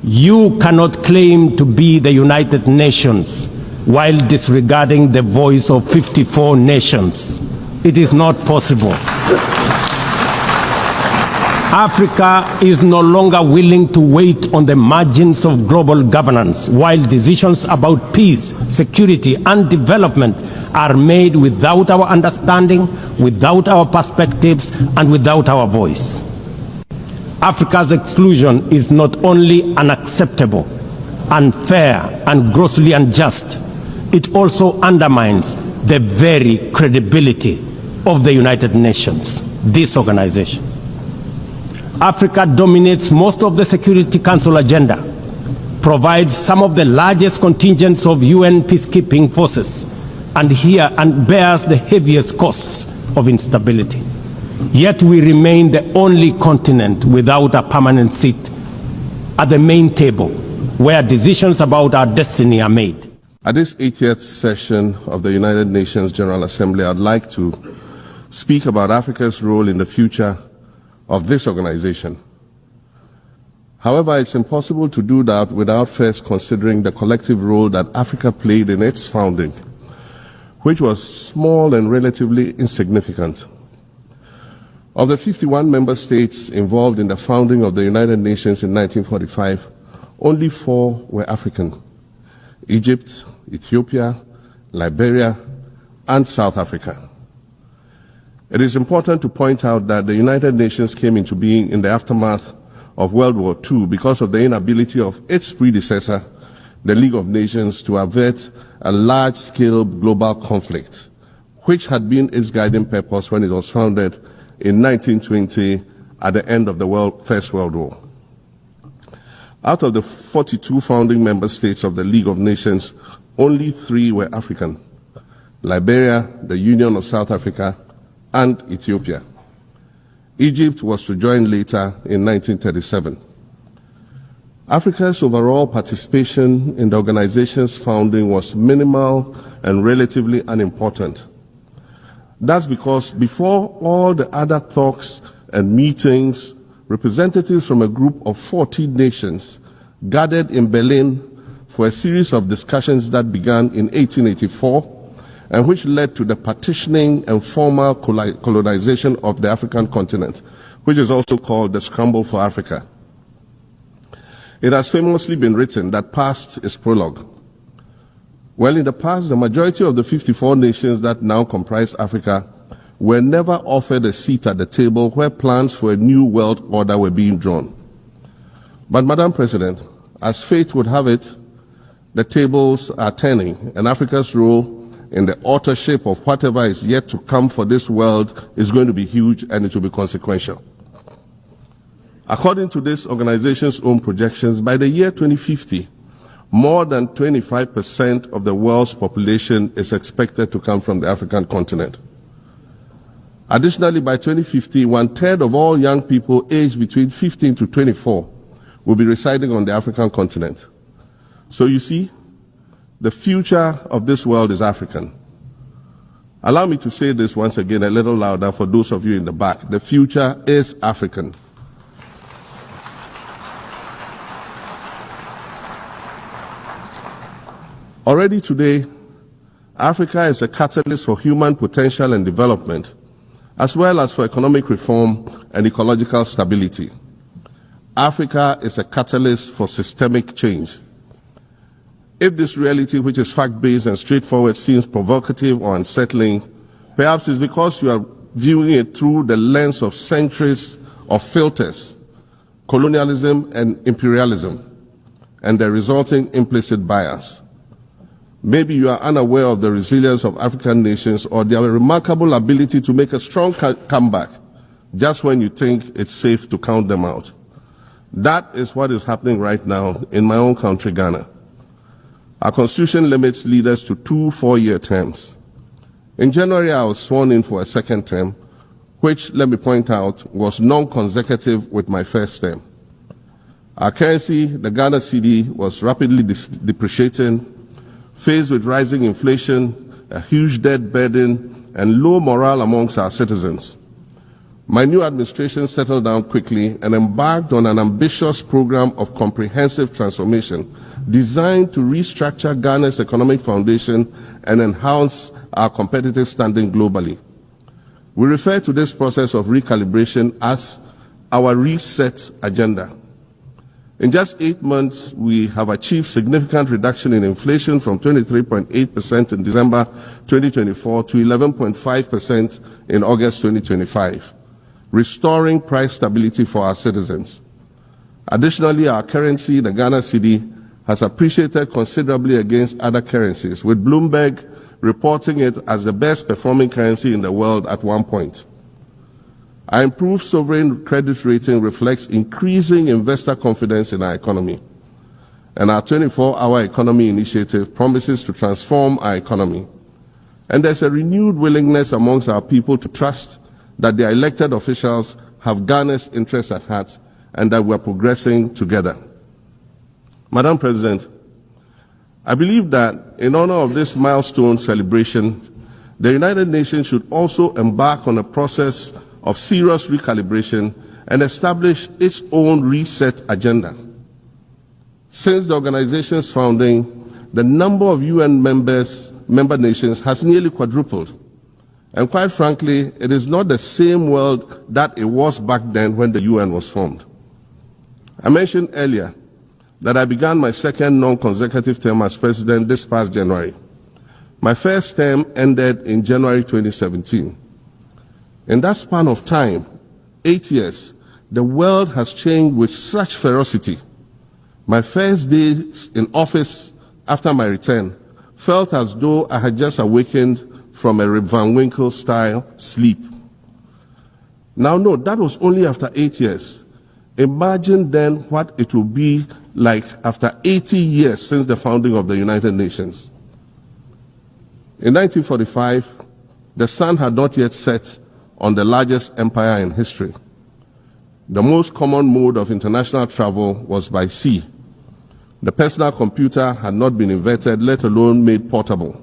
You cannot claim to be the United Nations while disregarding the voice of 54 nations. It is not possible. Africa is no longer willing to wait on the margins of global governance while decisions about peace, security, and development are made without our understanding, without our perspectives, and without our voice. Africa's exclusion is not only unacceptable, unfair, and grossly unjust, it also undermines the very credibility of the United Nations, this organization. Africa dominates most of the Security Council agenda, provides some of the largest contingents of UN peacekeeping forces, and bears the heaviest costs of instability. Yet we remain the only continent without a permanent seat at the main table where decisions about our destiny are made. At this 80th session of the United Nations General Assembly, I'd like to speak about Africa's role in the future of this organization. However, it's impossible to do that without first considering the collective role that Africa played in its founding, which was small and relatively insignificant. Of the 51 member states involved in the founding of the United Nations in 1945, only 4 were African: Egypt, Ethiopia, Liberia, and South Africa. It is important to point out that the United Nations came into being in the aftermath of World War II because of the inability of its predecessor, the League of Nations, to avert a large-scale global conflict, which had been its guiding purpose when it was founded in 1920 at the end of the First World War. Out of the 42 founding member states of the League of Nations, only 3 were African: Liberia, the Union of South Africa, and Ethiopia. Egypt was to join later in 1937. Africa's overall participation in the organization's founding was minimal and relatively unimportant. That's because before all the other talks and meetings, representatives from a group of 14 nations gathered in Berlin for a series of discussions that began in 1884 and which led to the partitioning and formal colonization of the African continent, which is also called the Scramble for Africa. It has famously been written that past is prologue. Well, in the past, the majority of the 54 nations that now comprise Africa were never offered a seat at the table where plans for a new world order were being drawn. But, Madam President, as fate would have it, the tables are turning, and Africa's role in the authorship of whatever is yet to come for this world is going to be huge, and it will be consequential. According to this organization's own projections, by the year 2050, more than 25% of the world's population is expected to come from the African continent. Additionally, by 2050, 1/3 of all young people aged between 15 to 24 will be residing on the African continent. So you see, the future of this world is African. Allow me to say this once again a little louder for those of you in the back. The future is African. Already today, Africa is a catalyst for human potential and development, as well as for economic reform and ecological stability. Africa is a catalyst for systemic change. If this reality, which is fact-based and straightforward, seems provocative or unsettling, perhaps it's because you are viewing it through the lens of centuries of filters, colonialism and imperialism, and the resulting implicit bias. Maybe you are unaware of the resilience of African nations or their remarkable ability to make a strong comeback just when you think it's safe to count them out. That is what is happening right now in my own country, Ghana. Our constitution limits leaders to 2 4-year terms. In January, I was sworn in for a second term, which, let me point out, was non-consecutive with my first term. Our currency, the Ghana cedi, was rapidly depreciating, faced with rising inflation, a huge debt burden, and low morale amongst our citizens. My new administration settled down quickly and embarked on an ambitious program of comprehensive transformation designed to restructure Ghana's economic foundation and enhance our competitive standing globally. We refer to this process of recalibration as our reset agenda. In just 8 months, we have achieved significant reduction in inflation from 23.8% in December 2024 to 11.5% in August 2025, restoring price stability for our citizens. Additionally, our currency, the Ghana cedi, has appreciated considerably against other currencies, with Bloomberg reporting it as the best performing currency in the world at one point. Our improved sovereign credit rating reflects increasing investor confidence in our economy, and our 24-hour economy initiative promises to transform our economy. And there's a renewed willingness amongst our people to trust that their elected officials have Ghana's interests at heart and that we're progressing together. Madam President, I believe that in honor of this milestone celebration, the United Nations should also embark on a process of serious recalibration and establish its own reset agenda. Since the organization's founding, the number of UN member nations has nearly quadrupled. And quite frankly, it is not the same world that it was back then when the UN was formed. I mentioned earlier that I began my second non-consecutive term as president this past January. My first term ended in January 2017. In that span of time, 8 years, the world has changed with such ferocity. My first days in office after my return felt as though I had just awakened from a Rip Van Winkle-style sleep. Now, no, that was only after 8 years. Imagine then what it will be like after 80 years since the founding of the United Nations. In 1945, the sun had not yet set on the largest empire in history. The most common mode of international travel was by sea. The personal computer had not been invented, let alone made portable.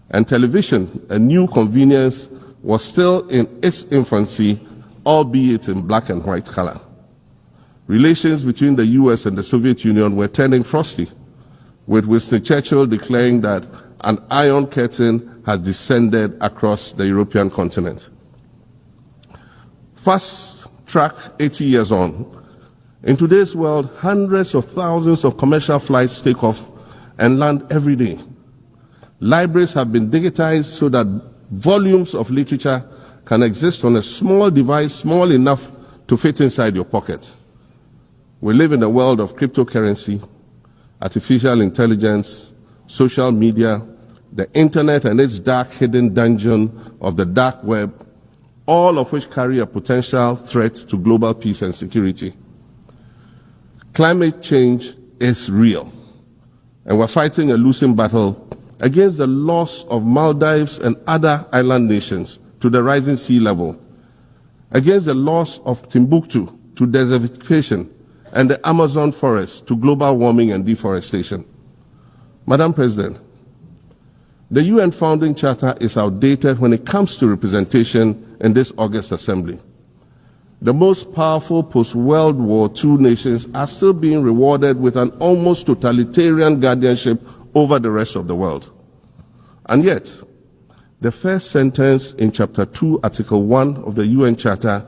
And television, a new convenience, was still in its infancy, albeit in black and white color. Relations between the US and the Soviet Union were turning frosty, with Winston Churchill declaring that an iron curtain has descended across the European continent. Fast track 80 years on. In today's world, hundreds of thousands of commercial flights take off and land every day. Libraries have been digitized so that volumes of literature can exist on a small device, small enough to fit inside your pocket. We live in a world of cryptocurrency, artificial intelligence, social media, the internet and its dark hidden dungeon of the dark web, all of which carry a potential threat to global peace and security. Climate change is real, and we're fighting a losing battle against the loss of Maldives and other island nations to the rising sea level, against the loss of Timbuktu to desertification and the Amazon forest to global warming and deforestation. Madam President, the UN Founding Charter is outdated when it comes to representation in this August Assembly. The most powerful post-World War II nations are still being rewarded with an almost totalitarian guardianship over the rest of the world. And yet, the first sentence in Chapter 2, Article 1 of the UN Charter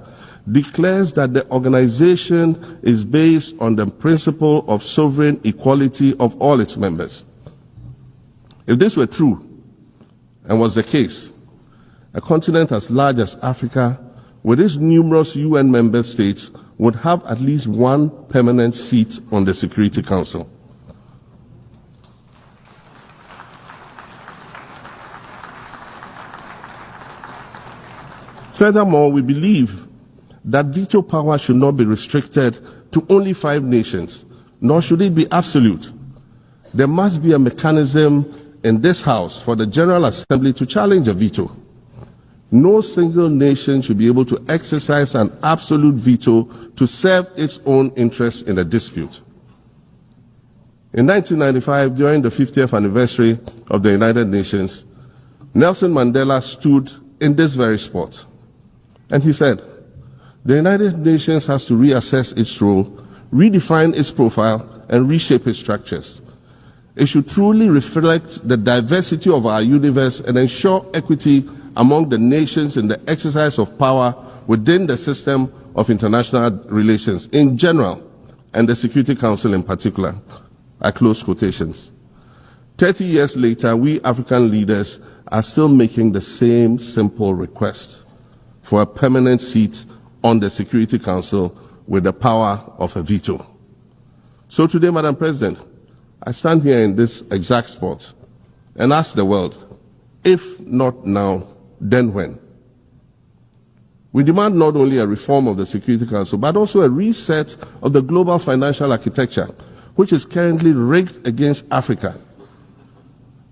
declares that the organization is based on the principle of sovereign equality of all its members. If this were true, and was the case, a continent as large as Africa, with its numerous UN member states, would have at least one permanent seat on the Security Council. Furthermore, we believe that veto power should not be restricted to only 5 nations, nor should it be absolute. There must be a mechanism in this House for the General Assembly to challenge a veto. No single nation should be able to exercise an absolute veto to serve its own interests in a dispute. In 1995, during the 50th anniversary of the United Nations, Nelson Mandela stood in this very spot, and he said, The United Nations has to reassess its role, redefine its profile, and reshape its structures. It should truly reflect the diversity of our universe and ensure equity among the nations in the exercise of power within the system of international relations in general and the Security Council in particular. I close quotations. 30 years later, we African leaders are still making the same simple request for a permanent seat on the Security Council with the power of a veto. So today, Madam President, I stand here in this exact spot and ask the world, if not now, then when? We demand not only a reform of the Security Council, but also a reset of the global financial architecture, which is currently rigged against Africa.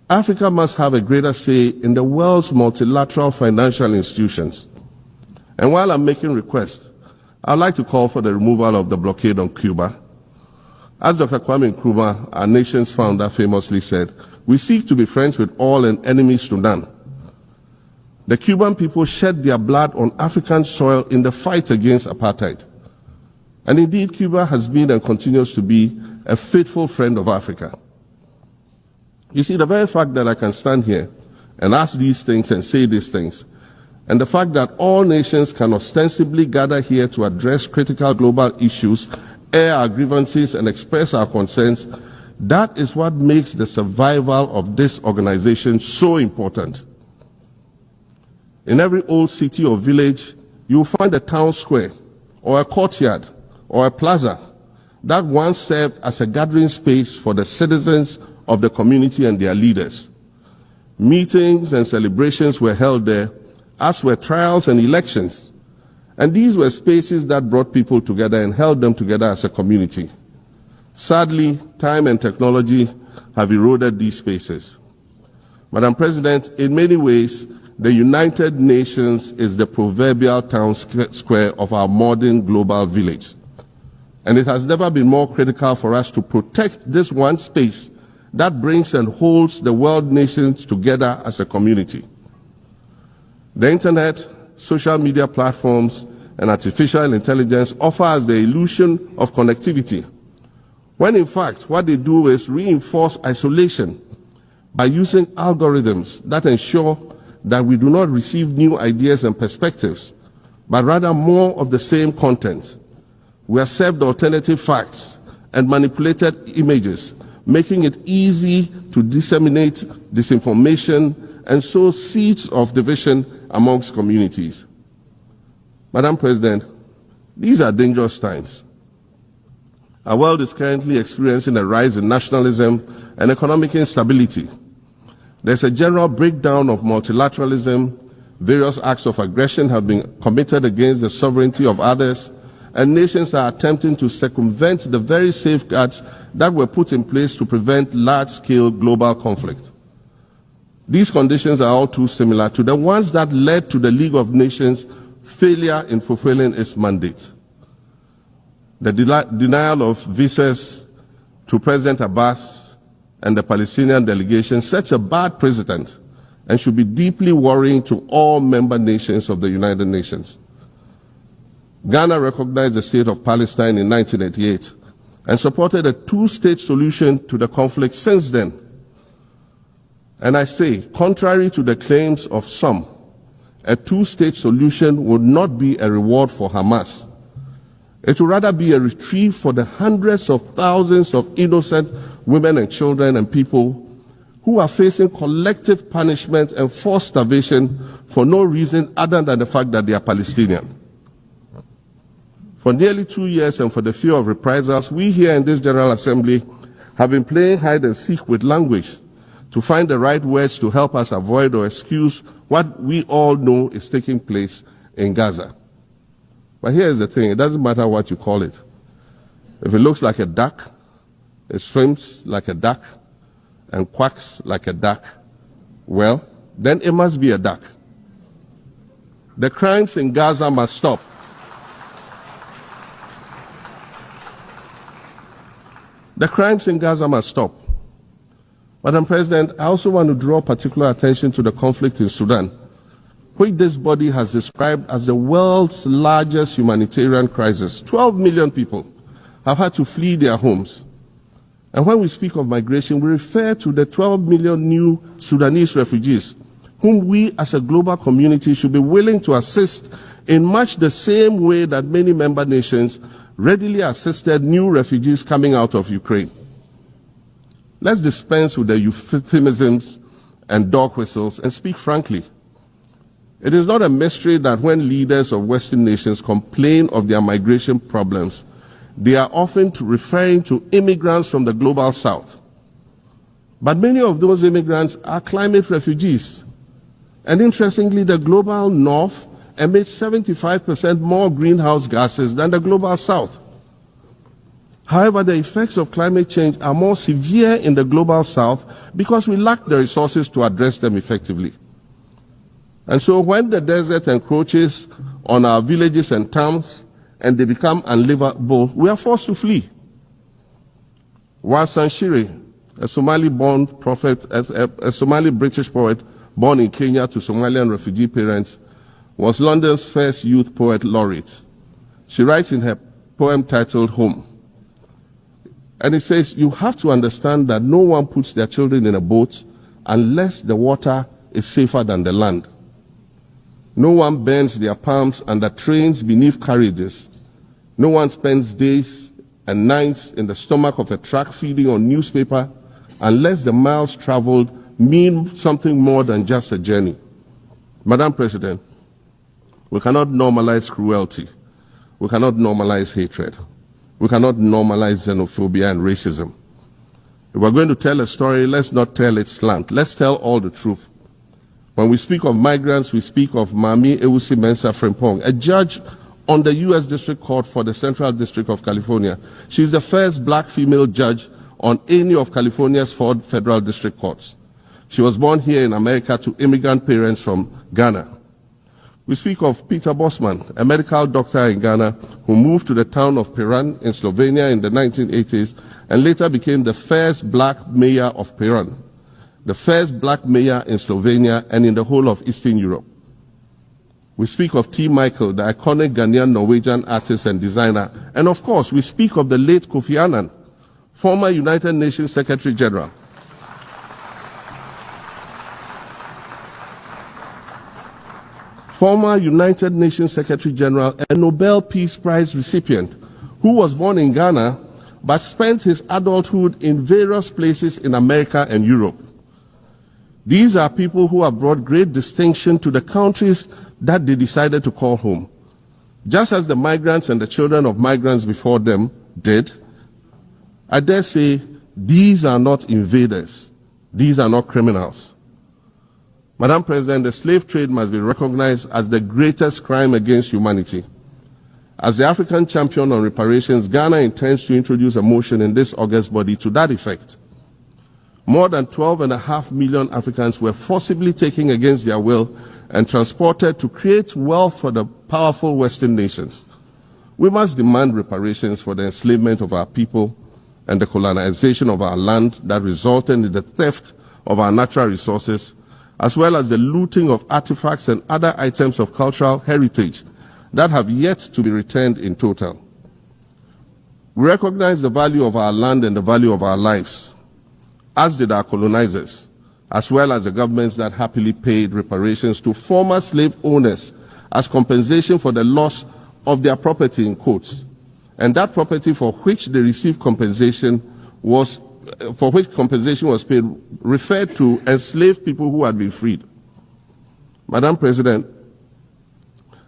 Africa must have a greater say in the world's multilateral financial institutions. And while I'm making requests, I'd like to call for the removal of the blockade on Cuba. As Dr. Kwame Nkrumah, our nation's founder, famously said, we seek to be friends with all and enemies to none. The Cuban people shed their blood on African soil in the fight against apartheid. And indeed, Cuba has been and continues to be a faithful friend of Africa. You see, the very fact that I can stand here and ask these things and say these things, and the fact that all nations can ostensibly gather here to address critical global issues, air our grievances, and express our concerns, that is what makes the survival of this organization so important. In every old city or village, you will find a town square, or a courtyard, or a plaza that once served as a gathering space for the citizens of the community and their leaders. Meetings and celebrations were held there, as were trials and elections. And these were spaces that brought people together and held them together as a community. Sadly, time and technology have eroded these spaces. Madam President, in many ways, the United Nations is the proverbial town square of our modern global village. And it has never been more critical for us to protect this one space that brings and holds the world nations together as a community. The internet, social media platforms, and artificial intelligence offer us the illusion of connectivity, when in fact what they do is reinforce isolation by using algorithms that ensure that we do not receive new ideas and perspectives, but rather more of the same content. We are served alternative facts and manipulated images, making it easy to disseminate disinformation and sow seeds of division amongst communities. Madam President, these are dangerous times. Our world is currently experiencing a rise in nationalism and economic instability. There's a general breakdown of multilateralism. Various acts of aggression have been committed against the sovereignty of others, and nations are attempting to circumvent the very safeguards that were put in place to prevent large-scale global conflict. These conditions are all too similar to the ones that led to the League of Nations' failure in fulfilling its mandate. The denial of visas to President Abbas and the Palestinian delegation sets a bad precedent and should be deeply worrying to all member nations of the United Nations. Ghana recognized the state of Palestine in 1988 and supported a two-state solution to the conflict since then. And I say, contrary to the claims of some, a two-state solution would not be a reward for Hamas. It would rather be a reprieve for the hundreds of thousands of innocent women and children and people who are facing collective punishment and forced starvation for no reason other than the fact that they are Palestinian. For nearly 2 years and for the fear of reprisals, we here in this General Assembly have been playing hide and seek with language to find the right words to help us avoid or excuse what we all know is taking place in Gaza. But here's the thing, it doesn't matter what you call it. If it looks like a duck, it swims like a duck, and quacks like a duck, well, then it must be a duck. The crimes in Gaza must stop. The crimes in Gaza must stop. Madam President, I also want to draw particular attention to the conflict in Sudan, which this body has described as the world's largest humanitarian crisis. 12 million people have had to flee their homes. And when we speak of migration, we refer to the 12 million new Sudanese refugees, whom we as a global community should be willing to assist in much the same way that many member nations readily assisted new refugees coming out of Ukraine. Let's dispense with the euphemisms and dog whistles and speak frankly. It is not a mystery that when leaders of Western nations complain of their migration problems, they are often referring to immigrants from the global south. But many of those immigrants are climate refugees. And interestingly, the global north emits 75% more greenhouse gases than the global south. However, the effects of climate change are more severe in the global south because we lack the resources to address them effectively. And so when the desert encroaches on our villages and towns and they become unlivable, we are forced to flee. Warsan Shire, a Somali-born prophet, a Somali-British poet born in Kenya to Somalian refugee parents, was London's first youth poet laureate. She writes in her poem titled Home. And it says, you have to understand that no one puts their children in a boat unless the water is safer than the land. No one bends their palms under trains beneath carriages. No one spends days and nights in the stomach of a truck feeding on newspaper unless the miles traveled mean something more than just a journey. Madam President, we cannot normalize cruelty. We cannot normalize hatred. We cannot normalize xenophobia and racism. If we're going to tell a story, let's not tell it slant. Let's tell all the truth. When we speak of migrants, we speak of Mami Ewusi Mensah Frimpong, a judge on the U.S. District Court for the Central District of California. She's the first black female judge on any of California's 4 federal district courts. She was born here in America to immigrant parents from Ghana. We speak of Peter Bosman, a medical doctor in Ghana who moved to the town of Piran in Slovenia in the 1980s and later became the first black mayor of Piran, the first black mayor in Slovenia and in the whole of Eastern Europe. We speak of T. Michael, the iconic Ghanaian Norwegian artist and designer. And of course, we speak of the late Kofi Annan, former United Nations Secretary General. Former United Nations Secretary General and Nobel Peace Prize recipient, who was born in Ghana but spent his adulthood in various places in America and Europe. These are people who have brought great distinction to the countries that they decided to call home. Just as the migrants and the children of migrants before them did, I dare say these are not invaders. These are not criminals. Madam President, the slave trade must be recognized as the greatest crime against humanity. As the African champion on reparations, Ghana intends to introduce a motion in this August body to that effect. More than 12.5 million Africans were forcibly taken against their will and transported to create wealth for the powerful Western nations. We must demand reparations for the enslavement of our people and the colonization of our land that resulted in the theft of our natural resources, as well as the looting of artifacts and other items of cultural heritage that have yet to be returned in total. We recognize the value of our land and the value of our lives, as did our colonizers, as well as the governments that happily paid reparations to former slave owners as compensation for the loss of their property in quotes. And that property for which they received compensation was paid referred to enslaved people who had been freed. Madam President,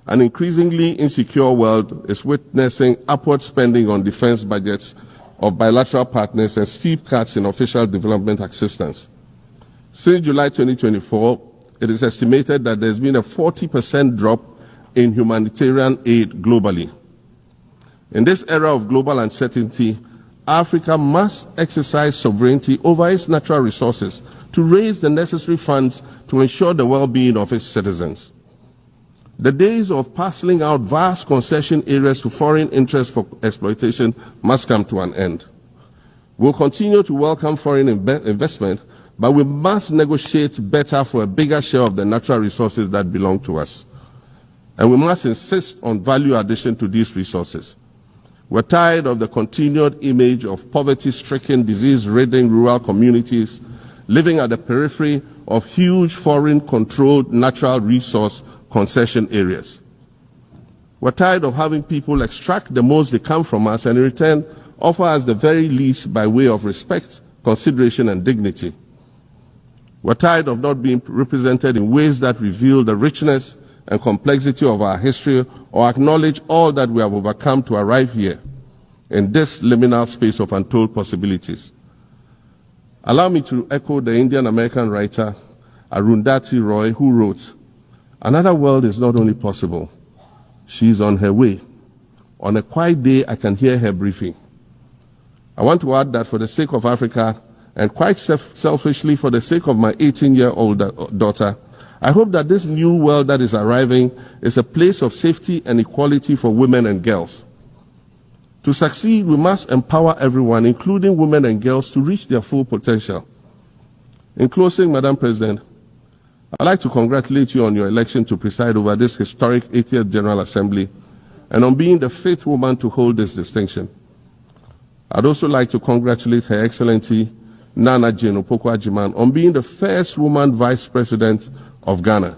an increasingly insecure world is witnessing upward spending on defense budgets of bilateral partners and steep cuts in official development assistance. Since July 2024, it is estimated that there's been a 40% drop in humanitarian aid globally. In this era of global uncertainty, Africa must exercise sovereignty over its natural resources to raise the necessary funds to ensure the well-being of its citizens. The days of parceling out vast concession areas to foreign interests for exploitation must come to an end. We'll continue to welcome foreign investment, but we must negotiate better for a bigger share of the natural resources that belong to us. And we must insist on value addition to these resources. We're tired of the continued image of poverty-stricken, disease-ridden rural communities living at the periphery of huge foreign-controlled natural resource concession areas. We're tired of having people extract the most they can from us and in return offer us the very least by way of respect, consideration, and dignity. We're tired of not being represented in ways that reveal the richness and complexity of our history or acknowledge all that we have overcome to arrive here in this liminal space of untold possibilities. Allow me to echo the Indian-American writer Arundhati Roy, who wrote, "Another world is not only possible, she is on her way. On a quiet day, I can hear her breathing." I want to add that for the sake of Africa, and quite selfishly for the sake of my 18-year-old daughter, I hope that this new world that is arriving is a place of safety and equality for women and girls. To succeed, we must empower everyone, including women and girls, to reach their full potential. In closing, Madam President, I'd like to congratulate you on your election to preside over this historic 80th General Assembly and on being the 5th woman to hold this distinction. I'd also like to congratulate Her Excellency Nana Jane Opoku-Agyeman on being the first woman Vice President of Ghana.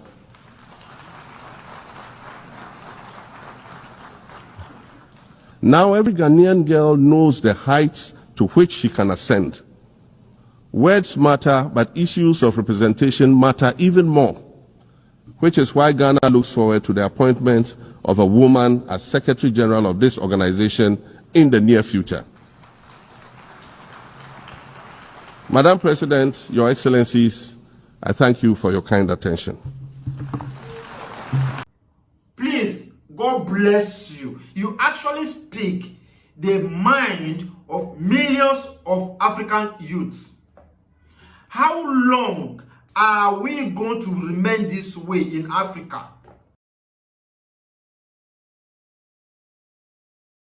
Now every Ghanaian girl knows the heights to which she can ascend. Words matter, but issues of representation matter even more, which is why Ghana looks forward to the appointment of a woman as Secretary General of this organization in the near future. Madam President, Your Excellencies, I thank you for your kind attention. Please, God bless you. You actually speak the mind of millions of African youths. How long are we going to remain this way in Africa?